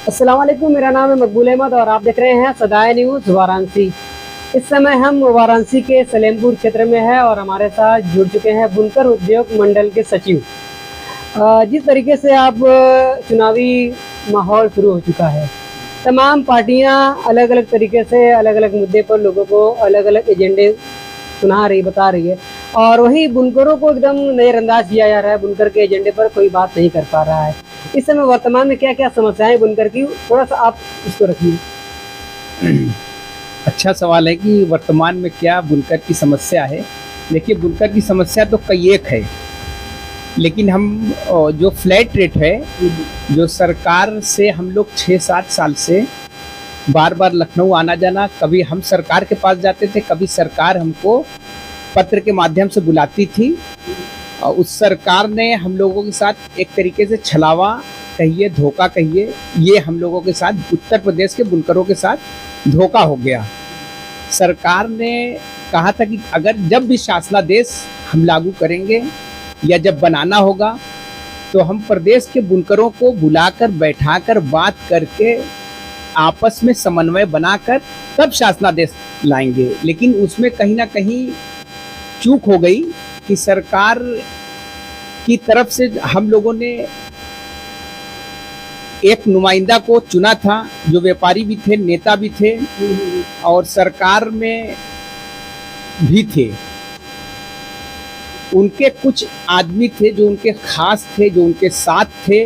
अस्सलाम वालेकुम, मेरा नाम है मकबूल अहमद और आप देख रहे हैं सदाए न्यूज़ वाराणसी। इस समय हम वाराणसी के सलेमपुर क्षेत्र में है और हमारे साथ जुड़ चुके हैं बुनकर उद्योग मंडल के सचिव। जिस तरीके से आप चुनावी माहौल शुरू हो चुका है, तमाम पार्टियां अलग अलग तरीके से अलग अलग मुद्दे पर लोगों को अलग अलग एजेंडे सुना रही बता रही है और वहीं बुनकरों को एकदम नज़रअंदाज किया जा रहा है। बुनकर के एजेंडे पर कोई बात नहीं कर पा रहा है। इस समय वर्तमान में क्या क्या समस्याएं बुनकर की, थोड़ा सा आप इसको रखिए। अच्छा सवाल है कि वर्तमान में क्या बुनकर की समस्या है। देखिए, बुनकर की समस्या तो कई एक है, लेकिन हम जो फ्लैट रेट है, जो सरकार से हम लोग 6-7 साल से बार बार लखनऊ आना जाना, कभी हम सरकार के पास जाते थे, कभी सरकार हमको पत्र के माध्यम से बुलाती थी और उस सरकार ने हम लोगों के साथ एक तरीके से छलावा कहिए, धोखा कहिए, ये हम लोगों के साथ, उत्तर प्रदेश के बुनकरों के साथ धोखा हो गया। सरकार ने कहा था कि अगर जब भी शासनादेश हम लागू करेंगे या जब बनाना होगा तो हम प्रदेश के बुनकरों को बुलाकर बैठाकर बात करके आपस में समन्वय बनाकर तब शासनादेश लाएंगे। लेकिन उसमें कहीं ना कहीं चूक हो गई कि सरकार की तरफ से हम लोगों ने एक नुमाइंदा को चुना था जो व्यापारी भी थे, नेता भी थे और सरकार में भी थे। उनके कुछ आदमी थे जो उनके खास थे, जो उनके साथ थे।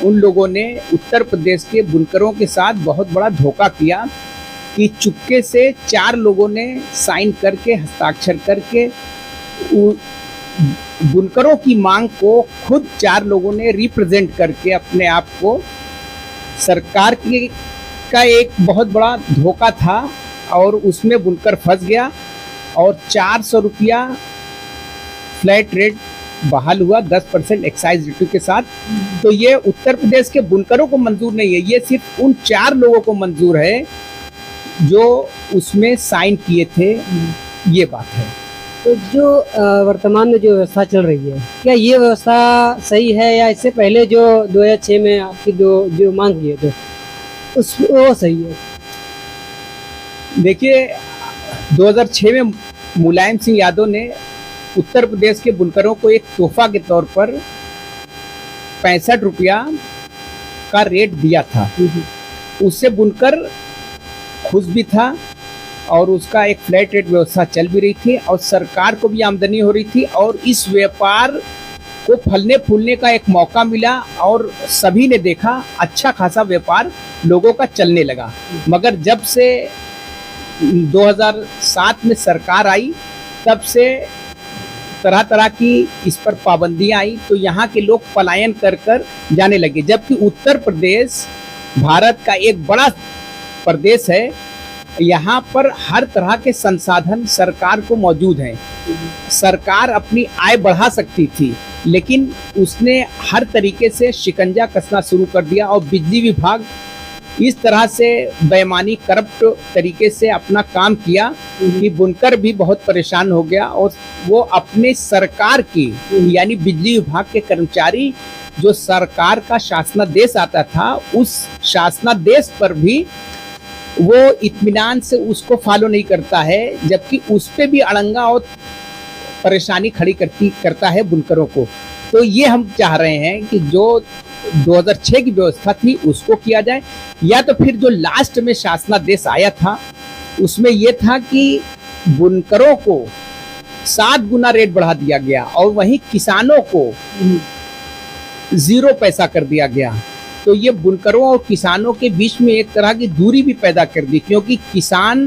उन लोगों ने उत्तर प्रदेश के बुनकरों के साथ बहुत बड़ा धोखा किया कि चुपके से 4 लोगों ने साइन करके, हस्ताक्षर करके बुनकरों की मांग को खुद 4 लोगों ने रिप्रेजेंट करके अपने आप को, सरकार की का एक बहुत बड़ा धोखा था और उसमें बुनकर फंस गया और 400 रुपया फ्लैट रेट बहाल हुआ 10% एक्साइज ड्यूटी के साथ। तो ये उत्तर प्रदेश के बुनकरों को मंजूर नहीं है, ये सिर्फ उन 4 लोगों को मंजूर है जो उसमें साइन किए थे। ये बात है। तो जो वर्तमान में जो व्यवस्था चल रही है, क्या ये व्यवस्था सही है या इससे पहले जो 2006 में आपकी जो मांग किए थे वो सही है? देखिए, 2006 में मुलायम सिंह यादव ने उत्तर प्रदेश के बुनकरों को एक तोहफा के तौर पर 65 रुपया का रेट दिया था। उससे बुनकर खुश भी था और उसका एक फ्लैट रेट व्यवस्था चल भी रही थी और सरकार को भी आमदनी हो रही थी और इस व्यापार को फलने फूलने का एक मौका मिला और सभी ने देखा अच्छा खासा व्यापार लोगों का चलने लगा। मगर जब से 2007 में सरकार आई, तब से तरह तरह की इस पर पाबंदियां आई, तो यहाँ के लोग पलायन कर कर जाने लगे। जबकि उत्तर प्रदेश भारत का एक बड़ा प्रदेश है, यहाँ पर हर तरह के संसाधन सरकार को मौजूद हैं। सरकार अपनी आय बढ़ा सकती थी, लेकिन उसने हर तरीके से शिकंजा कसना शुरू कर दिया और बिजली विभाग इस तरह से बेईमानी, करप्ट तरीके से अपना काम किया कि बुनकर भी बहुत परेशान हो गया और वो अपने सरकार की, यानी बिजली विभाग के कर्मचारी, जो सरकार का शासनादेश आता था, उस शासनादेश पर भी वो इत्मीनान से उसको फॉलो नहीं करता है, जबकि उस पे भी अड़ंगा और परेशानी खड़ी करता है बुनकरों को। तो ये हम चाह रहे हैं कि जो 2006 की व्यवस्था थी उसको किया जाए, या तो फिर जो लास्ट में शासनादेश आया था उसमें यह था कि बुनकरों को 7 गुना रेट बढ़ा दिया गया और वहीं किसानों को 0 पैसा कर दिया गया। तो ये बुनकरों और किसानों के बीच में एक तरह की दूरी भी पैदा कर दी, क्योंकि किसान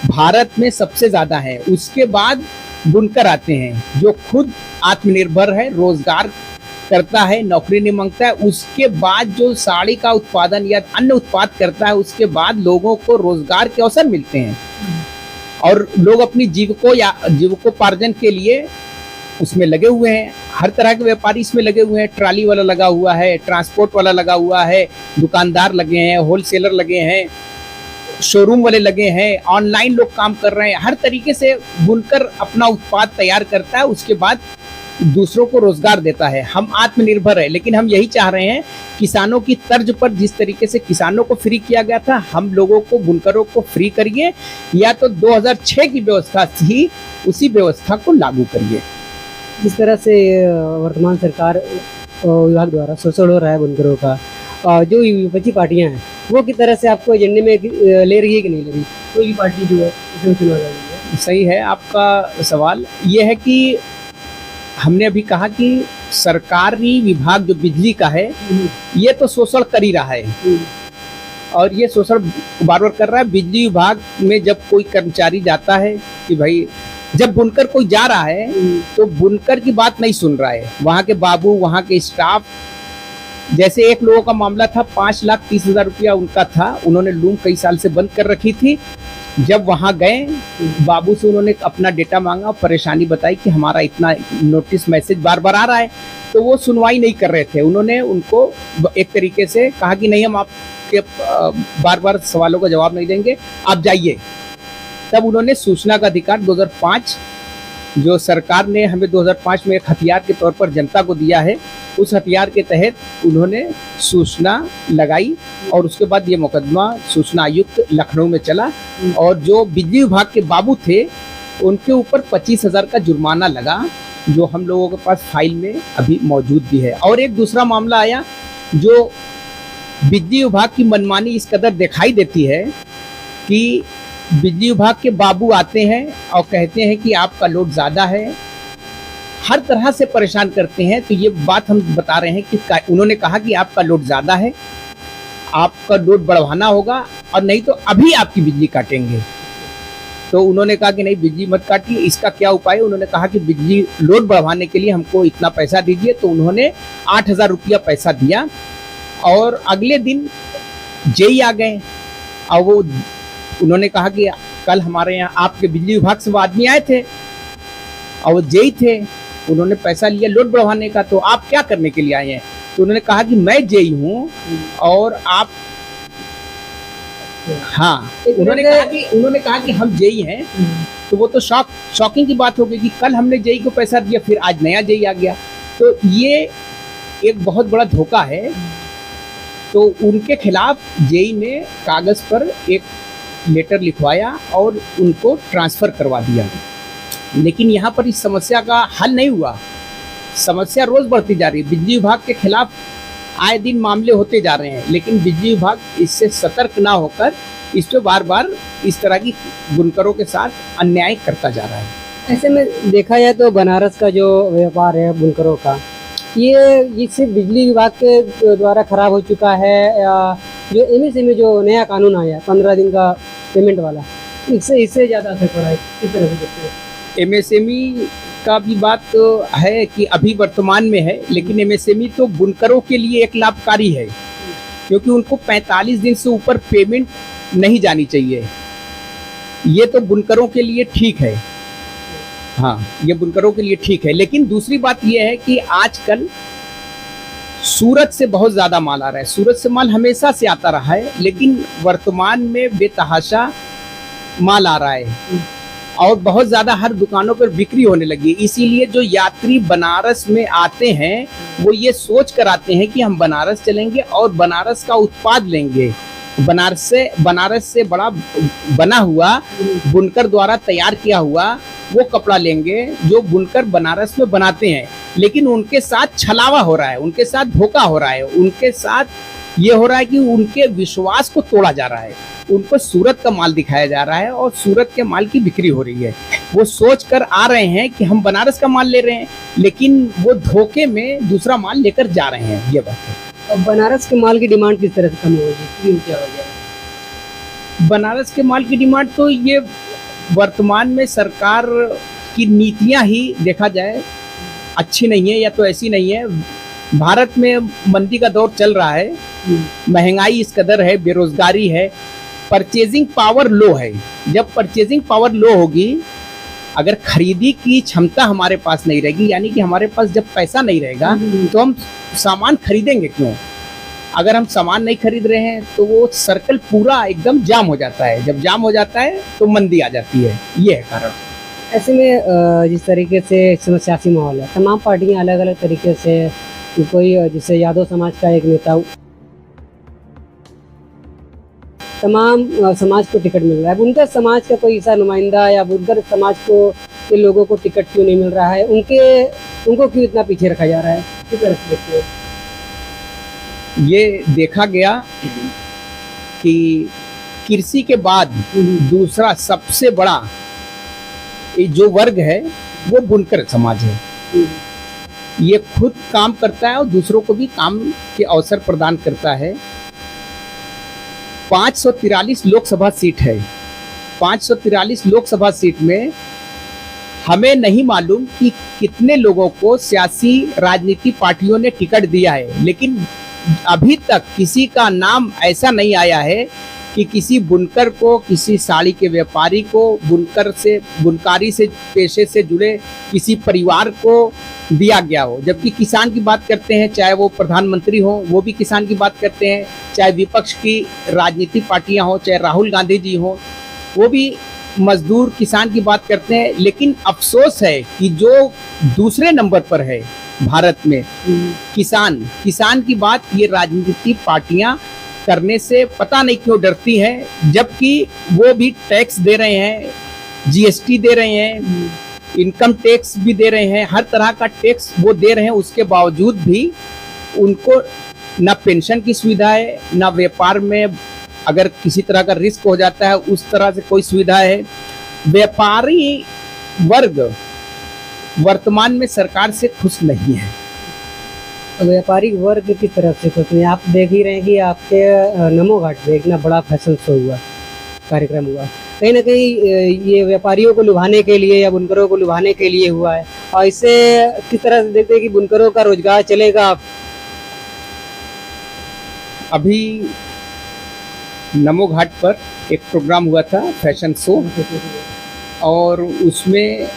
भारत में सबसे ज्यादा है, उसके बाद बुनकर आते हैं जो खुद आत्मनिर्भर है, रोजगार करता है, नौकरी नहीं मांगता है। उसके बाद जो साड़ी का उत्पादन या अन्य उत्पाद करता है, उसके बाद लोगों को रोजगार के अवसर मिलते हैं और लोग अपनी जीविकोपार्जन के लिए उसमें लगे हुए हैं। हर तरह के व्यापारी इसमें लगे हुए हैं, ट्राली वाला लगा हुआ है, ट्रांसपोर्ट वाला लगा हुआ है, दुकानदार लगे हैं, होलसेलर लगे हैं, शोरूम वाले लगे हैं, ऑनलाइन लोग काम कर रहे हैं। हर तरीके से बुनकर अपना उत्पाद तैयार करता है, उसके बाद दूसरों को रोजगार देता है, हम आत्मनिर्भर है। लेकिन हम यही चाह रहे हैं किसानों की तर्ज पर जिस तरीके से किसानों को फ्री किया गया था, हम लोगों को बुनकरों को फ्री करिए, या तो 2006 की व्यवस्था थी उसी व्यवस्था को लागू करिए। जिस तरह से वर्तमान सरकार विभाग द्वारा शोषण हो रहा है बुनकरों का, जो विपक्षी पार्टियां हैं वो किस तरह से आपको एजेंडे में ले रही है कि नहीं ले रही? कोई भी पार्टी जो है इसमें चुनाव लड़ रही है। सही है आपका सवाल। ये है कि हमने अभी कहा कि सरकारी विभाग जो बिजली का है ये तो शोषण कर ही रहा है, और ये शोषण बार बार कर रहा है। बिजली विभाग में जब कोई कर्मचारी जाता है कि भाई, जब बुनकर कोई जा रहा है तो बुनकर की बात नहीं सुन रहा है, वहाँ के बाबू, वहाँ के स्टाफ। जैसे एक लोगों का मामला था, 5,30,000 रुपया उनका था, उन्होंने लूम कई साल से बंद कर रखी थी। जब वहाँ गए, बाबू से उन्होंने अपना डेटा मांगा, परेशानी बताई कि हमारा इतना नोटिस मैसेज बार बार आ रहा है, तो वो सुनवाई नहीं कर रहे थे। उन्होंने उनको एक तरीके से कहा कि नहीं, हम आपके बार बार सवालों का जवाब नहीं देंगे, आप जाइए। तब उन्होंने सूचना का अधिकार 2005 जो सरकार ने हमें 2005 में एक हथियार के तौर पर जनता को दिया है, उस हथियार के तहत उन्होंने सूचना लगाई, और उसके बाद ये मुकदमा सूचना आयुक्त लखनऊ में चला, और जो बिजली विभाग के बाबू थे उनके ऊपर 25,000 का जुर्माना लगा, जो हम लोगों के पास फाइल में अभी मौजूद भी है। और एक दूसरा मामला आया, जो बिजली विभाग की मनमानी इस कदर दिखाई देती है कि बिजली विभाग के बाबू आते हैं और कहते हैं कि आपका लोड ज़्यादा है, हर तरह से परेशान करते हैं। तो ये बात हम बता रहे हैं कि उन्होंने कहा कि आपका लोड ज़्यादा है, आपका लोड बढ़वाना होगा, और नहीं तो अभी आपकी बिजली काटेंगे। तो उन्होंने कहा कि नहीं, बिजली मत काटिए, इसका क्या उपाय? उन्होंने कहा कि बिजली लोड बढ़वाने के लिए हमको इतना पैसा दीजिए। तो उन्होंने 8,000 रुपया पैसा दिया, और अगले दिन जेई आ गए, और वो उन्होंने कहा कि कल हमारे यहाँ आपके बिजली विभाग से वो आदमी आए थे, और वो जेई थे, उन्होंने पैसा लिया लोड बढ़वाने का, तो आप क्या करने के लिए आए हैं? तो उन्होंने कहा कि मैं जेई हूँ, और आप, हाँ, उन्होंने कहा कि हम जेई हैं। तो वो तो शॉकिंग की बात हो गई कि कल हमने जेई को पैसा दिया, फिर आज नया जेई आ गया। तो ये एक बहुत बड़ा धोखा है। तो उनके खिलाफ जेई ने कागज पर एक लेटर लिखवाया और उनको ट्रांसफर करवा दिया। लेकिन यहाँ पर इस समस्या का हल नहीं हुआ, समस्या रोज बढ़ती जा रही है। बिजली विभाग के खिलाफ आए दिन मामले होते जा रहे हैं, लेकिन बिजली विभाग इससे सतर्क ना होकर इस पे बार बार इस तरह की बुनकरों के साथ अन्याय करता जा रहा है। ऐसे में देखा जाए तो बनारस का जो व्यापार है बुनकरों का, ये सिर्फ बिजली विभाग के द्वारा खराब हो चुका है, या जो एमएसएमई जो नया कानून आया 15 दिन का पेमेंट वाला, इससे ज़्यादा असर पड़ा है? किस तरह से देखते हैं? एमएसएमई का भी बात तो है कि अभी वर्तमान में है, लेकिन एमएसएमई तो बुनकरों के लिए एक लाभकारी है, क्योंकि उनको 45 दिन से ऊपर पेमेंट नहीं जानी चाहिए। ये तो बुनकरों के लिए ठीक है, हाँ, ये बुनकरों के लिए ठीक है। लेकिन दूसरी बात यह है कि आजकल सूरत से बहुत ज़्यादा माल आ रहा है। सूरत से माल हमेशा से आता रहा है, लेकिन वर्तमान में बेतहाशा माल आ रहा है और बहुत ज़्यादा हर दुकानों पर बिक्री होने लगी। इसीलिए जो यात्री बनारस में आते हैं वो ये सोच कर आते हैं कि हम बनारस चलेंगे और बनारस का उत्पाद लेंगे, बनारस से बड़ा बना हुआ बुनकर द्वारा तैयार किया हुआ वो कपड़ा लेंगे जो बुनकर बनारस में बनाते हैं। लेकिन उनके साथ छलावा हो रहा है, उनके साथ धोखा हो रहा है, उनके साथ ये हो रहा है कि उनके विश्वास को तोड़ा जा रहा है, उनको सूरत का माल दिखाया जा रहा है और सूरत के माल की बिक्री हो रही है। वो सोच कर आ रहे हैं कि हम बनारस का माल ले रहे हैं, लेकिन वो धोखे में दूसरा माल लेकर जा रहे हैं। ये बात है। अब बनारस के माल की डिमांड किस तरह से कम होगी, क्या वजह है? बनारस के माल की डिमांड तो ये वर्तमान में सरकार की नीतियां ही देखा जाए अच्छी नहीं है या तो ऐसी नहीं है। भारत में मंदी का दौर चल रहा है, महंगाई इस कदर है, बेरोजगारी है, परचेजिंग पावर लो है। जब परचेजिंग पावर लो होगी, अगर खरीदी की क्षमता हमारे पास नहीं रहेगी, यानी कि हमारे पास जब पैसा नहीं रहेगा तो हम सामान खरीदेंगे क्यों? अगर हम सामान नहीं खरीद रहे हैं तो वो सर्कल पूरा एकदम जाम हो जाता है। जब जाम हो जाता है तो मंदी आ जाती है, ये है कारण। ऐसे में जिस तरीके से इस समय सियासी माहौल है, तमाम पार्टियां अलग अलग तरीके से, कोई जैसे यादव समाज का एक नेता, तमाम समाज को टिकट मिल रहा है, बुनकर समाज का कोई ऐसा नुमाइंदा या बुनकर समाज को के लोगों को टिकट क्यों नहीं मिल रहा है, उनको क्यों इतना पीछे रखा जा रहा है, किस तरह से देखते हो? ये देखा गया कि कृषि के बाद दूसरा सबसे बड़ा जो वर्ग है वो बुनकर समाज है। ये खुद काम करता है और दूसरों को भी काम के अवसर प्रदान करता है। 543 लोकसभा सीट है। 543 लोकसभा सीट में हमें नहीं मालूम कि कितने लोगों को सियासी राजनीति पार्टियों ने टिकट दिया है, लेकिन अभी तक किसी का नाम ऐसा नहीं आया है कि किसी बुनकर को, किसी साड़ी के व्यापारी को, बुनकारी से पेशे से जुड़े किसी परिवार को दिया गया हो। जबकि किसान की बात करते हैं, चाहे वो प्रधानमंत्री हो वो भी किसान की बात करते हैं, चाहे विपक्ष की राजनीतिक पार्टियां हो, चाहे राहुल गांधी जी हो वो भी मजदूर किसान की बात करते हैं। लेकिन अफसोस है कि जो दूसरे नंबर पर है भारत में किसान की बात ये राजनीतिक पार्टियां करने से पता नहीं क्यों डरती हैं, जबकि वो भी टैक्स दे रहे हैं, जीएसटी दे रहे हैं, इनकम टैक्स भी दे रहे हैं, हर तरह का टैक्स वो दे रहे हैं। उसके बावजूद भी उनको ना पेंशन की सुविधा है, ना व्यापार में अगर किसी तरह का रिस्क हो जाता है उस तरह से कोई सुविधा है। व्यापारी वर्ग वर्तमान में सरकार से खुश नहीं है। व्यापारिक वर्ग की तरफ से कुछ नहीं। आप देख ही रहे हैं कि आपके नमो घाट पे इतना बड़ा फैशन शो हुआ, कार्यक्रम हुआ, कहीं ना कहीं ये व्यापारियों को लुभाने के लिए या बुनकरों को लुभाने के लिए हुआ है। और इससे किस तरह से देखते हैं कि बुनकरों का रोजगार चलेगा? अभी नमो घाट पर एक प्रोग्राम हुआ था, फैशन शो, और उसमें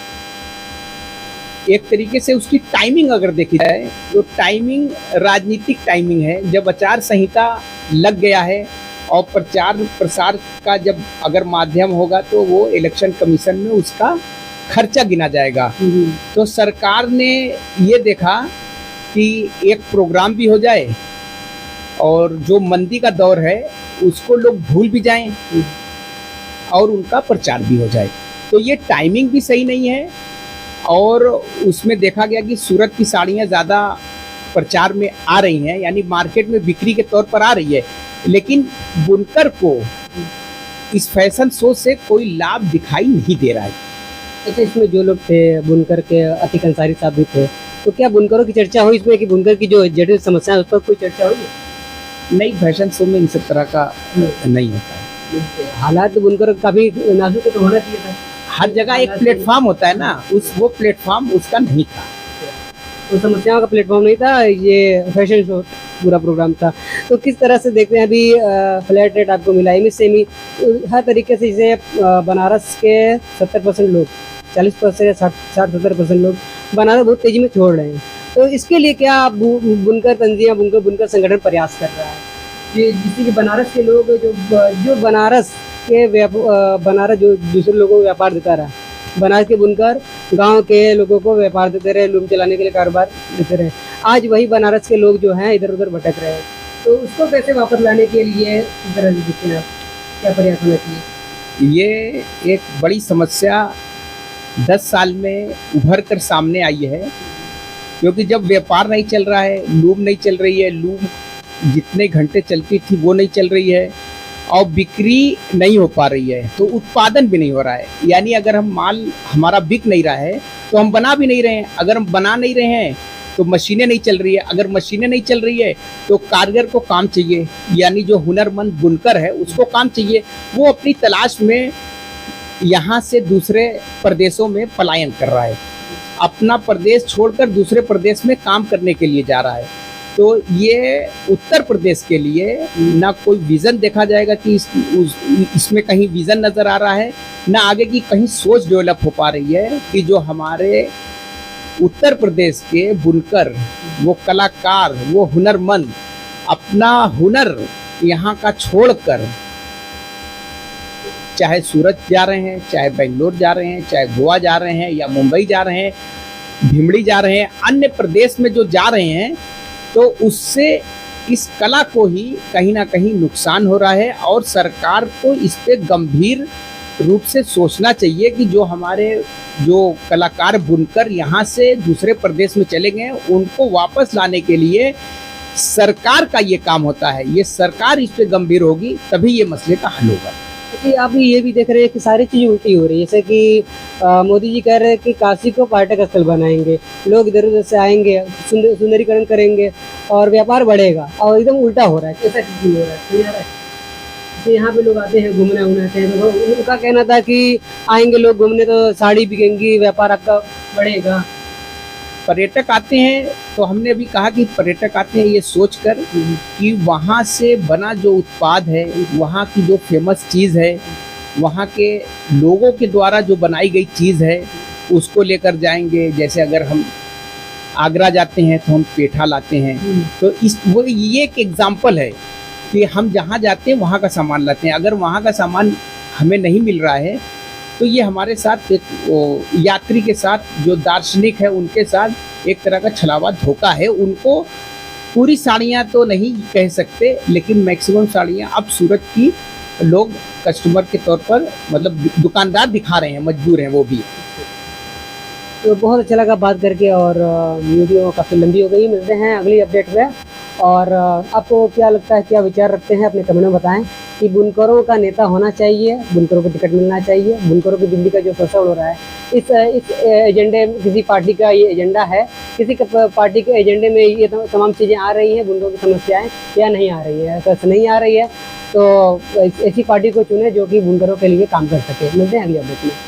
एक तरीके से उसकी टाइमिंग अगर देखी जाए तो टाइमिंग राजनीतिक टाइमिंग है। जब आचार संहिता लग गया है और प्रचार प्रसार का जब अगर माध्यम होगा तो वो इलेक्शन कमीशन में उसका खर्चा गिना जाएगा। तो सरकार ने ये देखा कि एक प्रोग्राम भी हो जाए और जो मंदी का दौर है उसको लोग भूल भी जाएं और उनका प्रचार भी हो जाए। तो ये टाइमिंग भी सही नहीं है। और उसमें देखा गया कि सूरत की साड़ियाँ ज़्यादा प्रचार में आ रही हैं, यानी मार्केट में बिक्री के तौर पर आ रही है, लेकिन बुनकर को इस फैशन शो से कोई लाभ दिखाई नहीं दे रहा है। अच्छा, इसमें जो लोग थे बुनकर के, अतीक अंसारी साहब भी थे, तो क्या बुनकरों की चर्चा हुई इसमें कि बुनकर की जो जटिल समस्या है उस पर कोई चर्चा हुई? नहीं, फैशन शो में इन सब तरह का नहीं होता है। हालात बुनकर काफी नाजुक तो होना चाहिए था। हर जगह एक प्लेटफॉर्म होता है ना, वो प्लेटफॉर्म उसका नहीं था। तो समस्याओं का प्लेटफॉर्म नहीं था, ये फैशन शो पूरा प्रोग्राम था। तो किस तरह से देखते हैं अभी फ्लैट रेट आपको मिला, सेमी हर तरीके से, जैसे बनारस के 70% लोग, 40% या 60-70% लोग बनारस बहुत तेजी में छोड़ रहे हैं। तो इसके लिए क्या बुनकर तंजीम, बुनकर संगठन प्रयास कर रहा है कि जिससे कि बनारस के लोग जो बनारस जो दूसरे लोगों को व्यापार देता रहा, बनारस के बुनकर गांव के लोगों को व्यापार देते रहे, लूम चलाने के लिए कारोबार देते रहे, आज वही बनारस के लोग जो हैं इधर उधर भटक रहे हैं। तो उसको कैसे वापस लाने के लिए इस तरह से देखते हैं, क्या प्रयास होना चाहिए? ये एक बड़ी समस्या 10 साल में उभर कर सामने आई है, क्योंकि जब व्यापार नहीं चल रहा है, लूम नहीं चल रही है, लूम जितने घंटे चलती थी वो नहीं चल रही है और बिक्री नहीं हो पा रही है, तो उत्पादन भी नहीं हो रहा है। यानी अगर हम माल हमारा बिक नहीं रहा है तो हम बना भी नहीं रहे हैं, अगर हम बना नहीं रहे हैं तो मशीनें नहीं चल रही है, अगर मशीनें नहीं चल रही है तो कारीगर को काम चाहिए, यानी जो हुनरमंद बुनकर है उसको काम चाहिए। वो अपनी तलाश में यहाँ से दूसरे प्रदेशों में पलायन कर रहा है, अपना प्रदेश छोड़कर दूसरे प्रदेश में काम करने के लिए जा रहा है। तो ये उत्तर प्रदेश के लिए ना कोई विजन देखा जाएगा कि इसमें कहीं विजन नजर आ रहा है, ना आगे की कहीं सोच डेवलप हो पा रही है कि जो हमारे उत्तर प्रदेश के बुनकर, वो कलाकार, वो हुनरमंद अपना हुनर यहाँ का छोड़कर चाहे सूरत जा रहे हैं, चाहे बेंगलोर जा रहे हैं, चाहे गोवा जा रहे हैं या मुंबई जा रहे हैं, भिमड़ी जा रहे हैं, अन्य प्रदेश में जो जा रहे हैं, तो उससे इस कला को ही कहीं ना कहीं नुकसान हो रहा है। और सरकार को इस पे गंभीर रूप से सोचना चाहिए कि जो हमारे जो कलाकार बुनकर यहाँ से दूसरे प्रदेश में चले गए हैं, उनको वापस लाने के लिए सरकार का ये काम होता है। ये सरकार इस पे गंभीर होगी तभी ये मसले का हल होगा। जी, आप ये भी देख रहे हैं कि सारी चीज़ें उल्टी हो रही है। जैसे कि मोदी जी कह रहे हैं कि काशी को पर्यटक स्थल बनाएंगे, लोग इधर उधर से आएंगे, सुंदरीकरण करेंगे और व्यापार बढ़ेगा, और एकदम उल्टा हो रहा है। कैसा क्यों हो रहा है? सही आ रहा है? जैसे यहाँ पे लोग आते हैं घूमने उमने, तो उनका कहना था कि आएंगे लोग घूमने तो साड़ी बिकेंगी, व्यापार आपका बढ़ेगा। पर्यटक आते हैं तो हमने अभी कहा कि पर्यटक आते हैं ये सोचकर कि वहाँ से बना जो उत्पाद है, वहाँ की जो फेमस चीज़ है, वहाँ के लोगों के द्वारा जो बनाई गई चीज़ है, उसको लेकर जाएंगे। जैसे अगर हम आगरा जाते हैं तो हम पेठा लाते हैं, तो ये एक एग्जाम्पल है कि हम जहाँ जाते हैं वहाँ का सामान लाते हैं। अगर वहाँ का सामान हमें नहीं मिल रहा है तो ये हमारे साथ एक यात्री के साथ, जो दार्शनिक है उनके साथ एक तरह का छलावा धोखा है। उनको पूरी साड़ियाँ तो नहीं कह सकते, लेकिन मैक्सिमम साड़ियाँ अब सूरत की लोग कस्टमर के तौर पर, मतलब दुकानदार दिखा रहे हैं, मजबूर हैं वो भी। तो बहुत अच्छा लगा बात करके, और वीडियो काफ़ी लंबी हो गई। मिलते हैं अगली अपडेट में। और आपको क्या लगता है, क्या विचार रखते हैं, अपने कमेंट में बताएं कि बुनकरों का नेता होना चाहिए, बुनकरों को टिकट मिलना चाहिए, बुनकरों की बिजली का जो शोषण हो रहा है, इस एजेंडे में किसी पार्टी का ये एजेंडा है, किसी पार्टी के एजेंडे में ये तमाम चीज़ें आ रही हैं, बुनकरों की समस्याएँ या नहीं आ रही है? अगर नहीं आ रही है तो ऐसी पार्टी को चुने जो कि बुनकरों के लिए काम कर सके। मिलते हैं अगली अपडेट में।